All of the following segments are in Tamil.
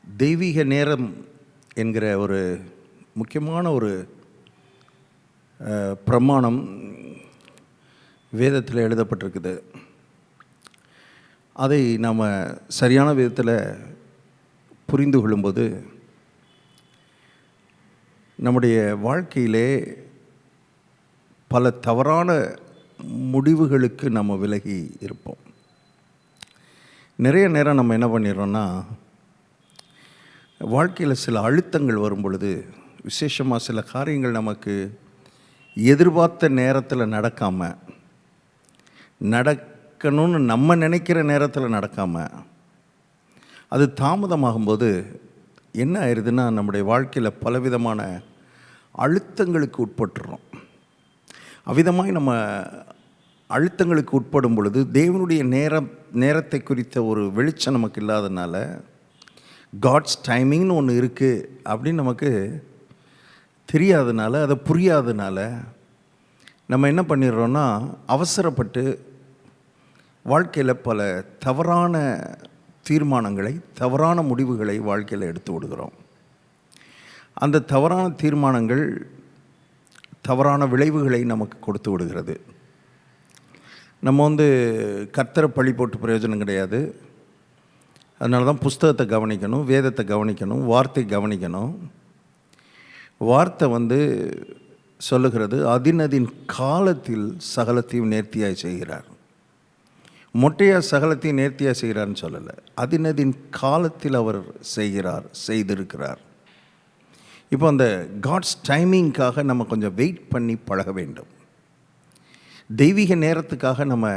தெய்வீக நேரம் என்கிற ஒரு முக்கியமான ஒரு பிரமாணம் வேதத்தில் எழுதப்பட்டிருக்குது. அதை நாம் சரியான விதத்தில் புரிந்து கொள்ளும்போது நம்முடைய வாழ்க்கையிலே பல தவறான முடிவுகளுக்கு நம்ம விலகி இருப்போம். நிறைய நேரம் நம்ம என்ன பண்ணிடுறோன்னா, வாழ்க்கையில் சில அழுத்தங்கள் வரும் பொழுது, விசேஷமாக சில காரியங்கள் நமக்கு எதிர்பார்த்த நேரத்தில் நடக்கணும்னு நம்ம நினைக்கிற நேரத்தில் நடக்காமல் அது தாமதமாகும்போது என்ன ஆயிடுதுன்னா, நம்முடைய வாழ்க்கையில் பலவிதமான அழுத்தங்களுக்கு உட்பட்டுறோம். அவ்விதமாய் நம்ம அழுத்தங்களுக்கு உட்படும் பொழுது தேவனுடைய நேரத்தை குறித்த ஒரு வெளிச்சம் நமக்கு இல்லாதனால, காட்ஸ் டைமிங்னு ஒன்று இருக்குது அப்படின்னு நமக்கு தெரியாதனால, அதை புரியாதனால நம்ம என்ன பண்ணிடுறோன்னா, அவசரப்பட்டு வாழ்க்கையில் பல தவறான தீர்மானங்களை, தவறான முடிவுகளை வாழ்க்கையில் எடுத்து விடுகிறோம். அந்த தவறான தீர்மானங்கள் தவறான விளைவுகளை நமக்கு கொடுத்து விடுகிறது. நம்ம கர்த்தரை பழி போட்டு பிரயோஜனம் கிடையாது. அதனால தான் புஸ்தகத்தை கவனிக்கணும், வேதத்தை கவனிக்கணும், வார்த்தை கவனிக்கணும். வார்த்தை சொல்லுகிறது, அதினதின் காலத்தில் சகலத்தையும் நேர்த்தியாய் செய்கிறார். மொட்டையாக சகலத்தையும் நேர்த்தியாக செய்கிறார்னு சொல்லலை, அதினதின் காலத்தில் அவர் செய்திருக்கிறார். இப்போ அந்த காட்ஸ் டைமிங்காக நம்ம கொஞ்சம் வெயிட் பண்ணி பழக வேண்டும். தெய்வீக நேரத்துக்காக நம்ம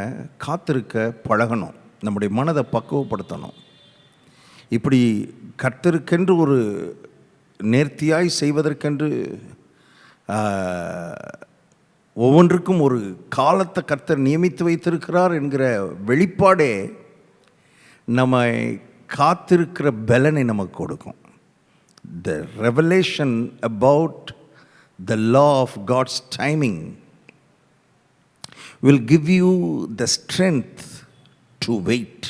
காத்திருக்க பழகணும். நம்முடைய மனதை பக்குவப்படுத்தணும். இப்படி கர்த்தருக்கென்று ஒரு நேர்த்தியாய் செய்வதற்கென்று ஒவ்வொன்றுக்கும் ஒரு காலத்தை கர்த்தர் நியமித்து வைத்திருக்கிறார் என்கிற வெளிப்பாடே நம்ம காத்திருக்கிற பலனை நமக்கு கொடுக்கும். The revelation about the law of God's timing will give you the strength to wait.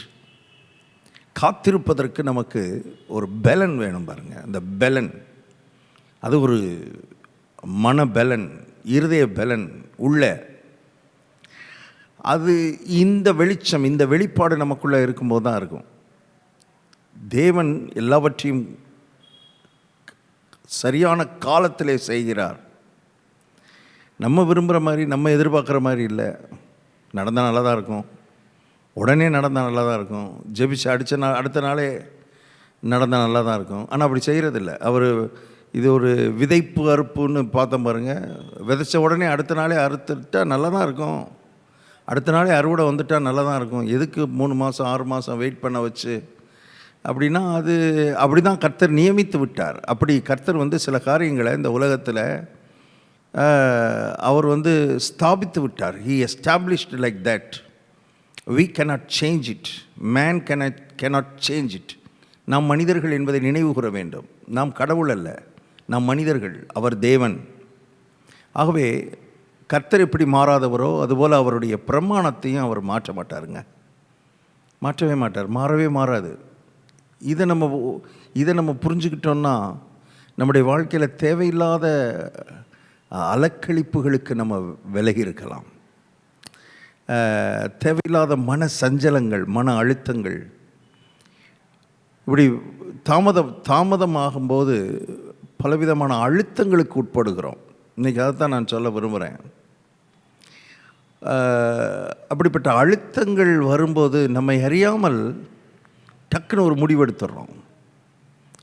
காத்திருப்பதற்கு நமக்கு ஒரு பலன் வேணும் பாருங்க. அந்த பலன் அது ஒரு மன பலன், இருதய பலன் உள்ள அது இந்த வெளிச்சம், இந்த வெளிப்பாடு நமக்குள்ளே இருக்கும்போது தான் இருக்கும். தேவன் எல்லாவற்றையும் சரியான காலத்திலே செய்கிறார். நம்ம விரும்புகிற மாதிரி, நம்ம எதிர்பார்க்குற மாதிரி இல்லை. நடந்தால் நல்லா தான் இருக்கும், உடனே நடந்தால் நல்லா தான் இருக்கும், ஜெபிச்சு அடுத்த நாளே நடந்தால் நல்லா தான் இருக்கும். ஆனால் அப்படி செய்கிறதில்ல. அவர் இது ஒரு விதைப்பு அறுப்புன்னு பார்த்தோம் பாருங்கள். விதைச்ச உடனே அடுத்த நாளே அறுத்துட்டால் நல்லா தான் இருக்கும், அடுத்த நாளே அறுவடை வந்துட்டால் நல்லா தான் இருக்கும். எதுக்கு 3 மாதம் 6 மாதம் வெயிட் பண்ண வச்சு அப்படின்னா, அது அப்படி தான் கர்த்தர் நியமித்து விட்டார். அப்படி கர்த்தர் சில காரியங்களை இந்த உலகத்தில் அவர் ஸ்தாபித்து விட்டார். He established like that. We cannot change it. Man cannot change it. நாம் மனிதர்கள் என்பதை நினைவு கூற வேண்டும். நாம் கடவுள் அல்ல, நாம் மனிதர்கள், அவர் தேவன். ஆகவே கர்த்தர் எப்படி மாறாதவரோ அதுபோல் அவருடைய பிரமாணத்தையும் அவர் மாற்ற மாட்டாருங்க. மாற்றவே மாட்டார், மாறவே மாறாது. இதை நம்ம புரிஞ்சுக்கிட்டோன்னா நம்முடைய வாழ்க்கையில் தேவையில்லாத அலக்களிப்புகளுக்கு நம்ம விலகி இருக்கலாம். தேவையில்லாத மன சஞ்சலங்கள், மன அழுத்தங்கள் இப்படி தாமதமாகும்போது பலவிதமான அழுத்தங்களுக்கு உட்படுகிறோம். இன்றைக்கி அதைத்தான் நான் சொல்ல விரும்புகிறேன். அப்படிப்பட்ட அழுத்தங்கள் வரும்போது நம்மை அறியாமல் டக்குன்னு ஒரு முடிவெடுத்துடுறோம்.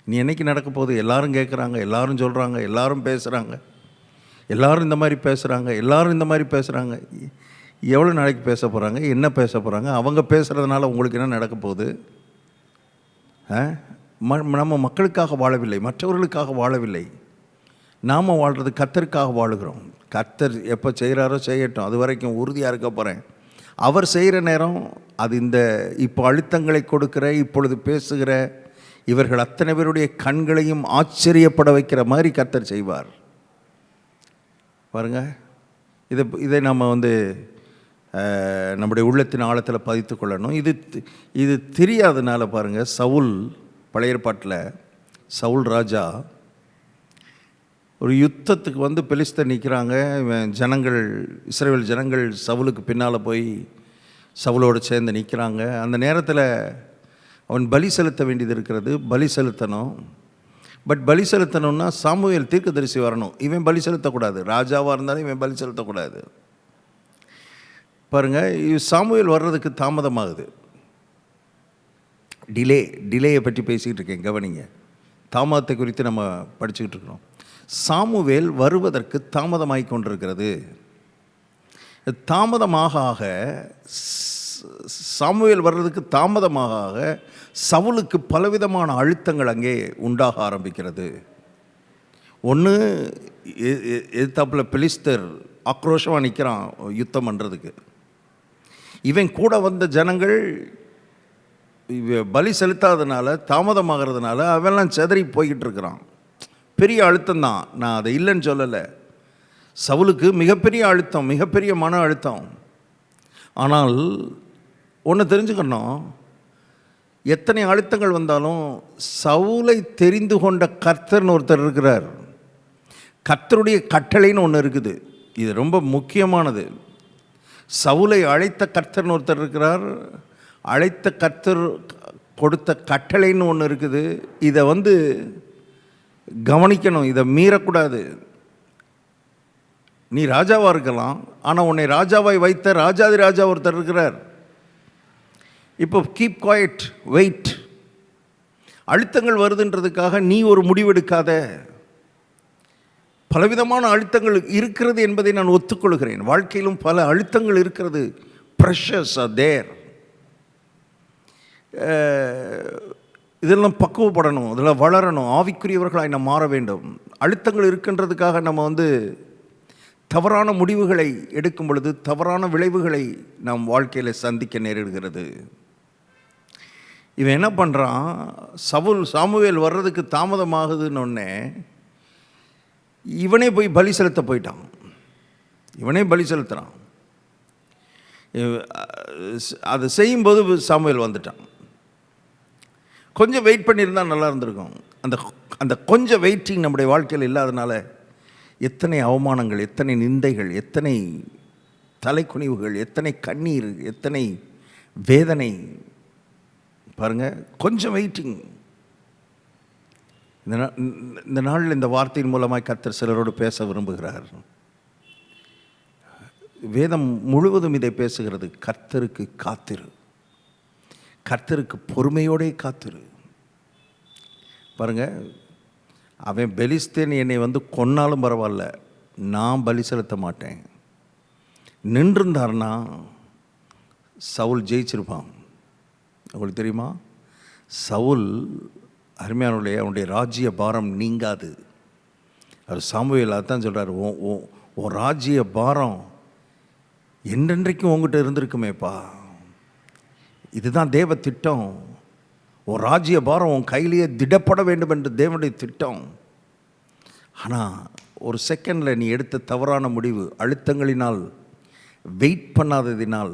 நீ என்னைக்கு நடக்க போகுது, எல்லாரும் கேட்குறாங்க, எல்லாரும் சொல்கிறாங்க, எல்லாரும் பேசுகிறாங்க, எல்லாரும் இந்த மாதிரி பேசுகிறாங்க, எல்லாரும் இந்த மாதிரி பேசுகிறாங்க. எவ்வளோ நாளைக்கு பேச போகிறாங்க, என்ன பேச போகிறாங்க? அவங்க பேசுகிறதுனால உங்களுக்கு என்ன நடக்க போகுது? நம்ம மக்களுக்காக வாழவில்லை, மற்றவர்களுக்காக வாழவில்லை. நாம் வாழ்கிறது கர்த்தருக்காக வாழுகிறோம். கர்த்தர் எப்போ செய்கிறாரோ செய்யட்டும், அது வரைக்கும் உறுதியாக இருக்க போகிறேன். அவர் செய்கிற நேரம் அது இப்போ அழுத்தங்களை கொடுக்கிற, இப்பொழுது பேசுகிற இவர்கள் அத்தனை பேருடைய கண்களையும் ஆச்சரியப்பட வைக்கிற மாதிரி கர்த்தர் செய்வார். பாருங்க, இதை நம்ம நம்முடைய உள்ளத்தின் ஆழத்தில் பதித்து கொள்ளணும். இது தெரியாதனால பாருங்கள், சவுல் பழைய ஏற்பாட்டில் சவுல் ராஜா ஒரு யுத்தத்துக்கு வந்து பெலிஸ்தர் நிற்கிறாங்க. ஜனங்கள், இஸ்ரவேல் ஜனங்கள் சவுலுக்கு பின்னால் போய் சவுலோடு சேர்ந்து நிற்கிறாங்க. அந்த நேரத்தில் அவன் பலி செலுத்த வேண்டியது இருக்கிறது. பலி செலுத்தணும். பட் பலி செலுத்தணும்னா சாமுவேல் தீர்க்கதரிசி வரணும். இவன் பலி செலுத்தக்கூடாது. ராஜாவாக இருந்தாலும் இவன் பலி செலுத்தக்கூடாது. பாருங்கள், சாமுவேல் வர்றதுக்கு தாமதமாகுது. டிலேயை பற்றி பேசிக்கிட்டு இருக்கேன், கவனிங்க. தாமதத்தை குறித்து நம்ம படிச்சுக்கிட்டு இருக்கிறோம். சாமுவேல் வருவதற்கு தாமதமாகி கொண்டிருக்கிறது. தாமதமாக ஆக, சாமுவேல் வர்றதுக்கு தாமதமாக சவுலுக்கு பலவிதமான அழுத்தங்கள் அங்கே உண்டாக ஆரம்பிக்கிறது. ஒன்று, எதிர்த்தாப்பில் பெலிஸ்தர் ஆக்ரோஷமாக நிற்கிறான் யுத்தம் பண்ணுறதுக்கு. இவன் கூட வந்த ஜனங்கள் பலி செலுத்தாதனால, தாமதமாகிறதுனால அவெல்லாம் செதறி போய்கிட்டு இருக்கிறான். பெரிய அழுத்தம் தான், நான் அதை இல்லைன்னு சொல்லலை. சவுலுக்கு மிகப்பெரிய அழுத்தம், மிகப்பெரிய மன அழுத்தம். ஆனால் ஒன்று தெரிஞ்சுக்கணும், எத்தனை அழுத்தங்கள் வந்தாலும் சவுலை தெரிந்து கொண்ட கர்த்தர்னு ஒருத்தர் இருக்கிறார். கர்த்தருடைய கட்டளைன்னு ஒன்று இருக்குது. இது ரொம்ப முக்கியமானது. சவுலை அழைத்த கர்த்தர்னு ஒருத்தர் இருக்கிறார். அழைத்த கர்த்தர் கொடுத்த கட்டளைன்னு ஒன்று இருக்குது. இதை வந்து கவனிக்கணும், இதை மீறக்கூடாது. நீ ராஜாவாக இருக்கலாம், ஆனால் உன்னை ராஜாவாய் வைத்த ராஜாதி ராஜா ஒருத்தர் இருக்கிறார். இப்போ கீப் குவைட், வெயிட். அழுத்தங்கள் வருதுன்றதுக்காக நீ ஒரு முடிவெடுக்காத. பலவிதமான அழுத்தங்கள் இருக்கிறது என்பதை நான் ஒத்துக்கொள்கிறேன். வாழ்க்கையிலும் பல அழுத்தங்கள் இருக்கிறது. Pressures are there. இதெல்லாம் பக்குவப்படணும், இதெல்லாம் வளரணும், ஆவிக்குரியவர்களாய் நாம் மாற வேண்டும். அழுத்தங்கள் இருக்கின்றதுக்காக நம்ம வந்து தவறான முடிவுகளை எடுக்கும் பொழுது தவறான விளைவுகளை நாம் வாழ்க்கையில் சந்திக்க நேரிடுகிறது. இவன் என்ன பண்ணுறான், சாமுவேல் வர்றதுக்கு தாமதமாகுதுன்னு ஒன்னே இவனே போய் பலி செலுத்த போயிட்டான். இவனே பலி செலுத்துகிறான். அதை செய்யும்போது சாமுவேல் வந்துட்டான். கொஞ்சம் வெயிட் பண்ணியிருந்தால் நல்லா இருந்திருக்கும். அந்த கொஞ்சம் வெயிட்டிங் நம்முடைய வாழ்க்கையில் இல்லாதனால எத்தனை அவமானங்கள், எத்தனை நிந்தைகள், எத்தனை தலைக்குனிவுகள், எத்தனை கண்ணீர், எத்தனை வேதனை. பாருங்கள், கொஞ்சம் வெயிட்டிங். இந்த நாளில் இந்த வார்த்தையின் மூலமாக கர்த்தர் சிலரோடு பேச விரும்புகிறார். வேதம் முழுவதும் இதை பேசுகிறது. கர்த்தருக்கு காத்திரு, கர்த்தருக்கு பொறுமையோடே காத்திரு. பாருங்கள், அவன் பெலிஸ்தேன் என்னை வந்து கொன்னாலும் பரவாயில்ல, நான் பலி செலுத்த மாட்டேன் நின்றிருந்தார்னா சவுல் ஜெயிச்சிருப்பான். உங்களுக்கு தெரியுமா, சவுல் அருமையானுடைய அவனுடைய ராஜ்ய பாரம் நீங்காது. அவர் சாமுவேல் அதான் சொல்கிறார், உன் ராஜ்ய பாரம் என்றென்றைக்கும் உங்ககிட்ட இருந்திருக்குமேப்பா. இதுதான் தேவ திட்டம். உன் ராஜ்ய பாரம் உன் கையிலேயே திடப்பட வேண்டும் என்று தேவனுடைய திட்டம். ஆனால் ஒரு செகண்டில் நீ எடுத்த தவறான முடிவு, அழுத்தங்களினால், வெயிட் பண்ணாததினால்,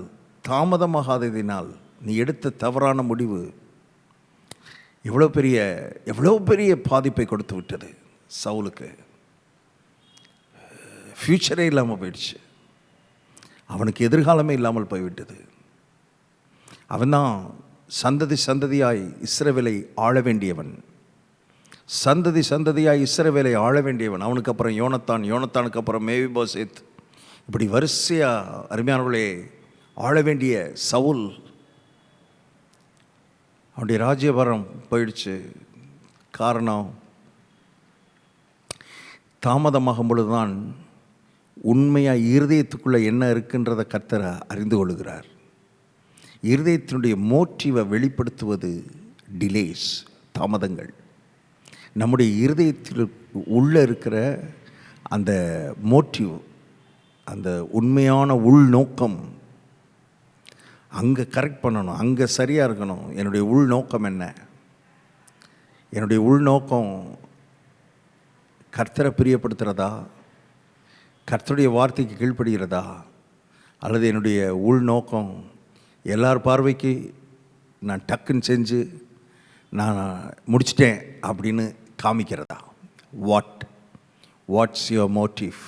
தாமதமாகாததினால் நீ எடுத்த தவறான முடிவு எவ்வளோ பெரிய பாதிப்பை கொடுத்து விட்டது சவுலுக்கு. ஃப்யூச்சரே இல்லாமல் போயிடுச்சு. அவனுக்கு எதிர்காலமே இல்லாமல் போய்விட்டது. அவன்தான் சந்ததி சந்ததியாய் இஸ்ரவேலை ஆள வேண்டியவன். சந்ததி சந்ததியாய் இஸ்ரவேலை ஆள வேண்டியவன். அவனுக்கு அப்புறம் யோனத்தான், யோனத்தானுக்கு அப்புறம் மேவிபோசேத், இப்படி வரிசையாக அருமையானவர்களே ஆள வேண்டிய சவுல். அவனுடைய ராஜ்யபாரம் போயிடுச்சு. காரணம், தாமதமாகும் பொழுதுதான் உண்மையாக இருதயத்துக்குள்ளே என்ன இருக்குன்றதை கர்த்தர் அறிந்து கொள்கிறார். இருதயத்தினுடைய மோட்டிவை வெளிப்படுத்துவது டிலேஸ், தாமதங்கள். நம்முடைய இருதயத்தில் உள்ளே இருக்கிற அந்த மோட்டிவ், அந்த உண்மையான உள்நோக்கம் அங்கே கரெக்ட் பண்ணணும், அங்கே சரியாக இருக்கணும். என்னுடைய உள்நோக்கம் என்ன? என்னுடைய உள்நோக்கம் கர்த்தரை பிரியப்படுத்துகிறதா, கர்த்தருடைய வார்த்தைக்கு கீழ்ப்படுகிறதா, அல்லது என்னுடைய உள்நோக்கம் எல்லார் பார்வைக்கு நான் டக்குன்னு செஞ்சு நான் முடிச்சிட்டேன் அப்படின்னு காமிக்கிறதா? What's your motive?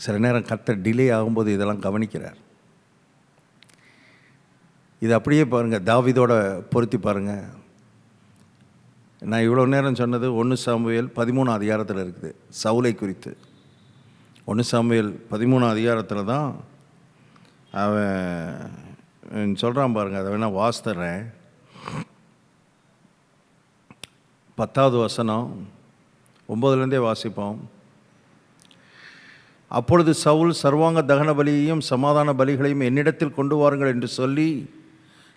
சில நேரம் கர்த்தர் டிலே ஆகும்போது இதெல்லாம் கவனிக்கிறார். இது அப்படியே பாருங்கள், தாவீதோட பொருத்தி பாருங்கள். நான் இவ்வளோ நேரம் சொன்னது 1 சாமுவேல் 13 அதிகாரத்தில் இருக்குது, சவுலை குறித்து. 1 சாமுவேல் 13 அதிகாரத்தில் தான் அவன் சொல்கிறான் பாருங்கள். அதை வேணால் வாசித்தர்றேன். 10வது வசனம், 9லேருந்தே வாசிப்போம். அப்பொழுது சவுல், சர்வாங்க தகன பலியையும் சமாதான பலிகளையும் என்னிடத்தில் கொண்டு வாருங்கள் என்று சொல்லி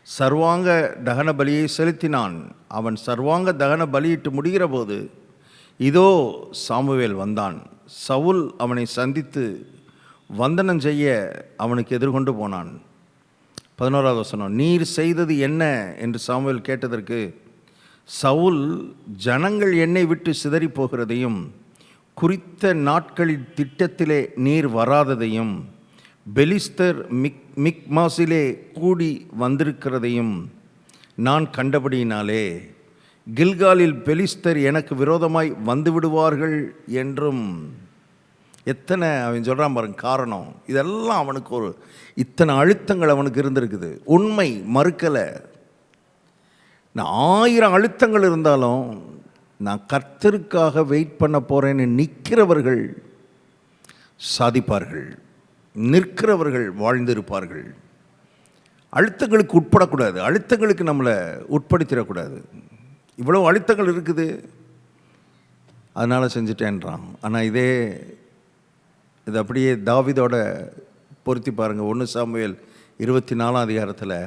சர்வாங்க தகன பலியை செலுத்தினான். அவன் சர்வாங்க தகன பலியிட்டு முடிகிற போது இதோ சாமுவேல் வந்தான். சவுல் அவனை சந்தித்து வந்தனம் செய்ய அவனுக்கு எதிர்கொண்டு போனான். 11வது வசனம், நீர் செய்தது என்ன என்று சாமுவேல் கேட்டதற்கு, சவுல், ஜனங்கள் என்னை விட்டு சிதறி போகிறதையும் குறித்த நாட்களின் திட்டத்திலே நீர் வராததையும் பெலிஸ்தர் மிக்மாசிலே கூடி வந்திருக்கிறதையும் நான் கண்டபடியினாலே கில்காலில் பெலிஸ்தர் எனக்கு விரோதமாய் வந்து விடுவார்கள் என்றும். எத்தனை அவன் சொல்கிறான் பாருங்க காரணம். இதெல்லாம் அவனுக்கு இத்தனை அழுத்தங்கள் அவனுக்கு இருந்திருக்குது. உண்மை மறுக்கலை. நான் 1000 அழுத்தங்கள் இருந்தாலும் நான் கர்த்தருக்காக வெயிட் பண்ண போகிறேன்னு நிற்கிறவர்கள் சாதிப்பார்கள், நிற்கிறவர்கள் வாழ்ந்திருப்பார்கள். அழுத்தங்களுக்கு உட்படக்கூடாது, அழுத்தங்களுக்கு நம்மளை உட்படுத்திடக்கூடாது. இவ்வளோ அழுத்தங்கள் இருக்குது, அதனால் செஞ்சுட்டேன்றான். ஆனால் இது அப்படியே தாவீதோட பொருத்தி பாருங்கள். 1 சாமுவேல் 24 அதிகாரத்தில்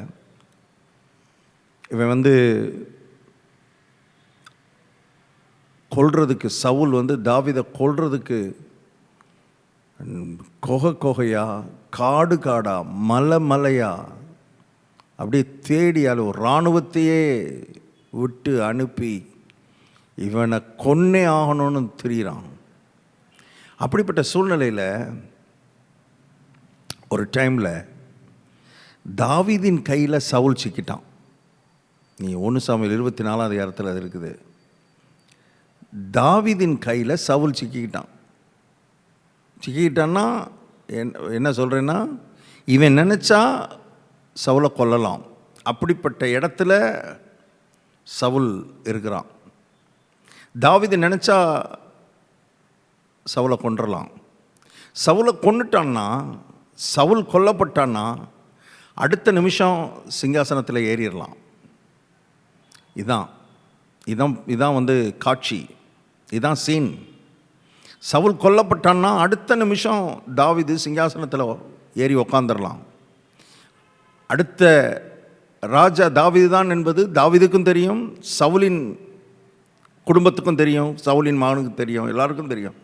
இவன் கொல்றதுக்கு, சவுல் தாவீதை கொல்றதுக்கு கொகையா, காடு காடா, மலையா அப்படியே தேடியால் ஒரு இராணுவத்தையே விட்டு அனுப்பி இவனை கொன்னே ஆகணும்னு தெரிகிறான். அப்படிப்பட்ட சூழ்நிலையில் ஒரு டைமில் தாவீதின் கையில் சவுல் சிக்கிட்டான். நீ 1 சாமுவேல் 24 அதிகாரத்தில் அது இருக்குது. தாவீதின் கையில் சவுல் சிக்கிக்கிட்டான்னா என்ன சொல்கிறேன்னா, இவன் நினச்சா சவுலை கொல்லலாம். அப்படிப்பட்ட இடத்துல சவுல் இருக்கிறான். தாவீது நினச்சா சவுலை கொன்றலாம். சவுலை கொன்னுட்டான்னா, சவுல் கொல்லப்பட்டான்னா அடுத்த நிமிஷம் சிங்காசனத்தில் ஏறிடலாம். இதான் காட்சி, இதான் சீன். சவுல் கொல்லப்பட்டான்னா அடுத்த நிமிஷம் தாவீது சிங்காசனத்தில் ஏறி உக்காந்துடலாம். அடுத்த ராஜா தாவீது தான் என்பது தாவீதுக்கும் தெரியும், சவுலின் குடும்பத்துக்கும் தெரியும், சவுலின் மகனுக்கு தெரியும், எல்லாருக்கும் தெரியும்.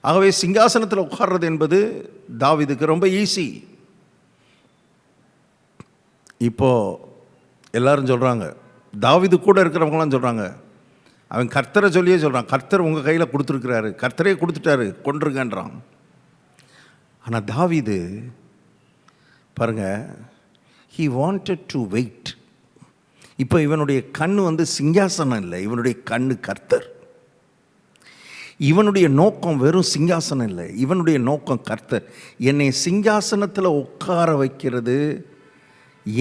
ஆகவே சிங்காசனத்தில் உட்கார்றது என்பது தாவீதுக்கு ரொம்ப ஈஸி. இப்போது எல்லாரும் சொல்கிறாங்க, தாவீது கூட இருக்கிறவங்களாம் சொல்கிறாங்க, அவன் கர்த்தரை சொல்லியே சொல்கிறான், கர்த்தர் உங்கள் கையில் கொடுத்துருக்கிறாரு, கர்த்தரே கொடுத்துட்டாரு, கொன்றுங்கன்றான். ஆனால் தாவீது பாருங்கள், he wanted to wait. இப்போ இவனுடைய கண்ணு சிங்காசனம் இல்லை, இவனுடைய கண்ணு கர்த்தர். இவனுடைய நோக்கம் வெறும் சிங்காசனம் இல்லை, இவனுடைய நோக்கம் கர்த்தர். என்னை சிங்காசனத்தில் உட்கார வைக்கிறது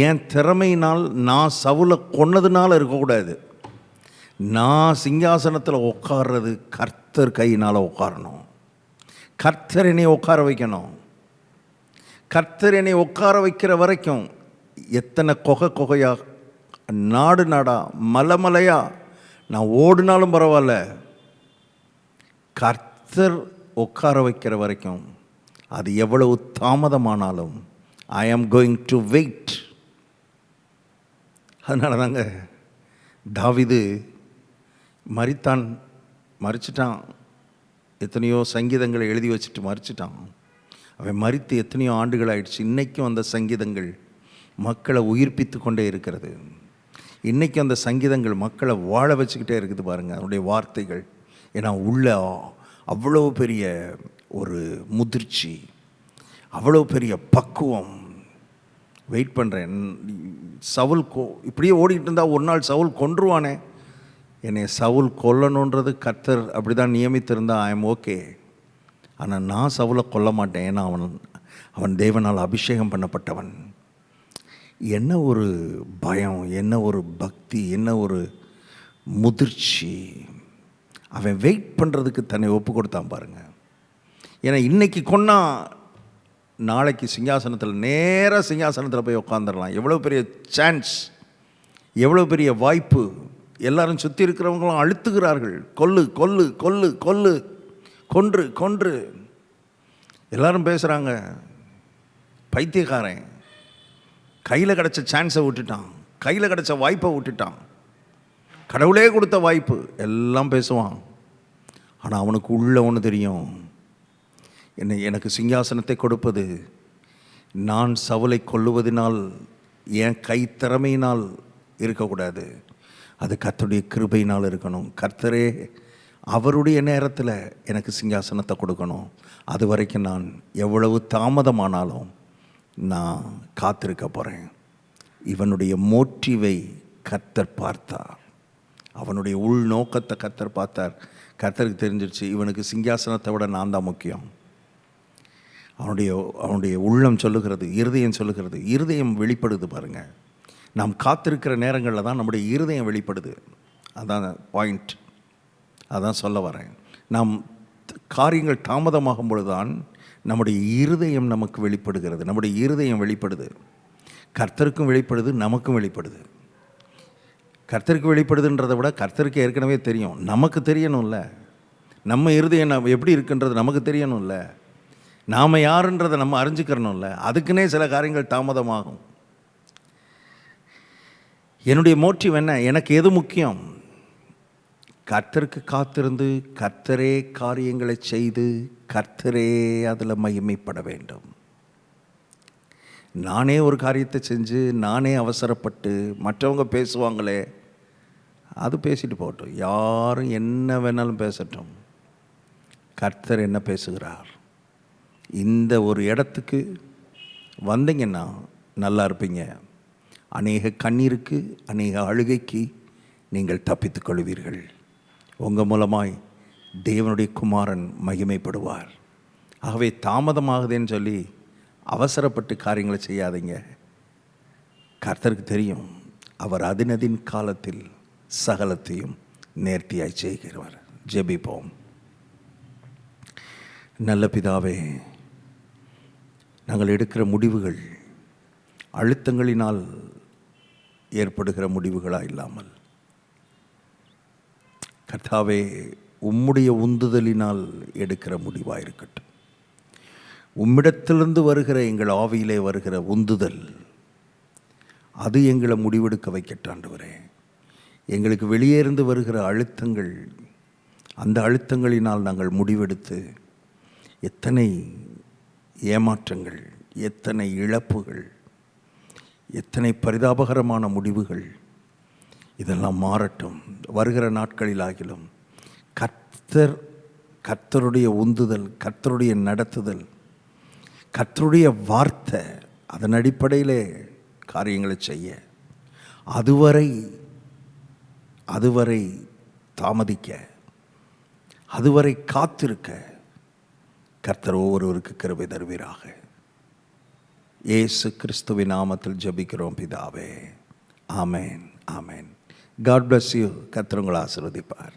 என் திறமையினால், நான் சவுலை கொன்னதுனால இருக்கக்கூடாது. நான் சிங்காசனத்தில் உட்கார்றது கர்த்தர் கையினால் உட்காரணும். கர்த்தர் என்னை உட்கார வைக்கணும். கர்த்தர் என்னை உட்கார வைக்கிற வரைக்கும் எத்தனை கொகையா, நாடு நாடா, மலையா நான் ஓடினாலும் பரவாயில்ல, கர்த்தர் உட்கார வைக்கிற வரைக்கும் அது எவ்வளவு தாமதமானாலும் ஐ ஆம் கோயிங் டு வெயிட். அதனால தாங்க தாவீது மறிச்சிட்டான். எத்தனையோ சங்கீதங்களை எழுதி வச்சுட்டு மறிச்சிட்டான். அவன் மறித்து எத்தனையோ ஆண்டுகள் ஆயிடுச்சு. இன்றைக்கும் அந்த சங்கீதங்கள் மக்களை உயிர்ப்பித்து கொண்டே இருக்கிறது. இன்றைக்கும் அந்த சங்கீதங்கள் மக்களை வாழ வச்சுக்கிட்டே இருக்குது பாருங்கள், அதனுடைய வார்த்தைகள். ஏன்னா உள்ள அவ்வளோ பெரிய ஒரு முதிர்ச்சி, அவ்வளோ பெரிய பக்குவம். வெயிட் பண்ணுறேன். சவுல் இப்படியே ஓடிக்கிட்டு இருந்தால் ஒரு நாள் சவுல் கொன்றுவானே, என்னை சவுல் கொல்லணுன்றது கர்த்தர் அப்படி தான் நியமித்திருந்தால் ஐ எம் ஓகே. ஆனால் நான் சவுலை கொல்ல மாட்டேன், ஏன்னா அவன் தேவனால் அபிஷேகம் பண்ணப்பட்டவன். என்ன ஒரு பயம், என்ன ஒரு பக்தி, என்ன ஒரு முதிர்ச்சி. அவன் வெயிட் பண்ணுறதுக்கு தன்னை ஒப்பு கொடுத்தான் பாருங்கள். ஏன்னா இன்றைக்கி கொன்னா நாளைக்கு சிங்காசனத்தில், நேராக சிங்காசனத்தில் போய் உட்காந்துடலாம். எவ்வளோ பெரிய சான்ஸ், எவ்வளோ பெரிய வாய்ப்பு. எல்லாரும் சுற்றி இருக்கிறவங்களும் அழுத்துகிறார்கள், கொல்லு கொல்லு கொல்லு கொல்லு, கொன்று கொன்று. எல்லாரும் பேசுகிறாங்க, பைத்தியக்காரன் கையில் கிடச்ச சான்ஸை விட்டுட்டான், கையில் கிடச்ச வாய்ப்பை விட்டுட்டான், கடவுளே கொடுத்த வாய்ப்பு, எல்லாம் பேசுவான். ஆனால் அவனுக்கு உள்ள ஒன்று தெரியும், எனக்கு சிங்காசனத்தை கொடுப்பது நான் சவுலை கொல்லுவதனால் என் கை திறமையினால் இருக்கக்கூடாது, அது கர்த்தருடைய கிருபையினால் இருக்கணும். கர்த்தரே அவருடைய நேரத்தில் எனக்கு சிங்காசனத்தை கொடுக்கணும். அது வரைக்கும் நான் எவ்வளவு தாமதமானாலும் நான் காத்திருக்க போகிறேன். இவனுடைய மோட்டிவை கர்த்தர் பார்த்தார், அவனுடைய உள்நோக்கத்தை கர்த்தர் பார்த்தார். கர்த்தருக்கு தெரிஞ்சிருச்சு, இவனுக்கு சிங்காசனத்தை விட நான் தான் முக்கியம். அவனுடைய உள்ளம் சொல்லுகிறது, இருதயம் சொல்லுகிறது. இருதயம் வெளிப்படுது பாருங்கள். நாம் காத்திருக்கிற நேரங்களில் தான் நம்முடைய இருதயம் வெளிப்படுது. அதான் பாயிண்ட், அதான் சொல்ல வரேன். நாம் காரியங்கள் தாமதமாகும் பொழுது தான் நம்முடைய இருதயம் நமக்கு வெளிப்படுகிறது. நம்முடைய இருதயம் வெளிப்படுது, கர்த்தருக்கும் வெளிப்படுது, நமக்கும் வெளிப்படுது. கர்த்தருக்கு வெளிப்படுதுன்றதை விட கர்த்தருக்கு ஏற்கனவே தெரியும், நமக்கு தெரியணும்ல. நம்ம இருதயம் எப்படி இருக்குன்றது நமக்கு தெரியணும்ல, நாம் யாருன்றதை நம்ம அறிஞ்சிக்கிறணும்ல. அதுக்குன்னே சில காரியங்கள் தாமதமாகும். என்னுடைய மோட்டிவ் என்ன, எனக்கு எது முக்கியம்? கர்த்தருக்கு காத்திருந்து கர்த்தரே காரியங்களை செய்து கர்த்தரே அதில் மகிமைப்பட வேண்டும். நானே ஒரு காரியத்தை செஞ்சு நானே அவசரப்பட்டு மற்றவங்க பேசுவாங்களே, அது பேசிட்டு போகட்டும், யாரும் என்ன வேணாலும் பேசட்டும். கர்த்தர் என்ன பேசுகிறார்? இந்த ஒரு இடத்துக்கு வந்தீங்கன்னா நல்லா இருப்பீங்க. அநேக கண்ணீருக்கு, அநேக அழுகைக்கு நீங்கள் தப்பித்துக் கொள்வீர்கள். உங்கள் மூலமாய் தேவனுடைய குமாரன் மகிமைப்படுவார். ஆகவே தாமதமாகுதுன்னு சொல்லி அவசரப்பட்டு காரியங்களை செய்யாதீங்க. கர்த்தருக்கு தெரியும், அவர் அதினதின் காலத்தில் சகலத்தையும் நேர்த்தியாய் செய்கிறவர். ஜெபிப்போம். நல்ல பிதாவே, நாங்கள் எடுக்கிற முடிவுகள் அழுத்தங்களினால் ஏற்படுகிற முடிவுகளாக இல்லாமல், கர்த்தாவே உம்முடைய உந்துதலினால் எடுக்கிற முடிவாக இருக்கட்டும். உம்மிடத்திலிருந்து வருகிற எங்கள் ஆவியிலே வருகிற உந்துதல், அது எங்களை முடிவெடுக்க வைக்கட்டாண்டவரே. எங்களுக்கு வெளியே இருந்து வருகிற அழுத்தங்கள், அந்த அழுத்தங்களினால் நாங்கள் முடிவெடுத்து எத்தனை ஏமாற்றங்கள், எத்தனை இழப்புகள், எத்தனை பரிதாபகரமான முடிவுகள், இதெல்லாம் மாறட்டும். வருகிற நாட்களில் ஆகிலும் கர்த்தருடைய உந்துதல், கர்த்தருடைய நடத்துதல், கர்த்தருடைய வார்த்தை, அதன் அடிப்படையிலே காரியங்களை செய்ய அதுவரை தாமதிக்க, அதுவரை காத்திருக்க கர்த்தர் ஒவ்வொருவருக்கு கிருபை தருவீராக. இயேசு கிறிஸ்துவின் நாமத்தில் ஜெபிக்கிறோம் பிதாவே. ஆமேன், ஆமேன். God bless you. கர்த்தர் உங்களை ஆசீர்வதிப்பார்.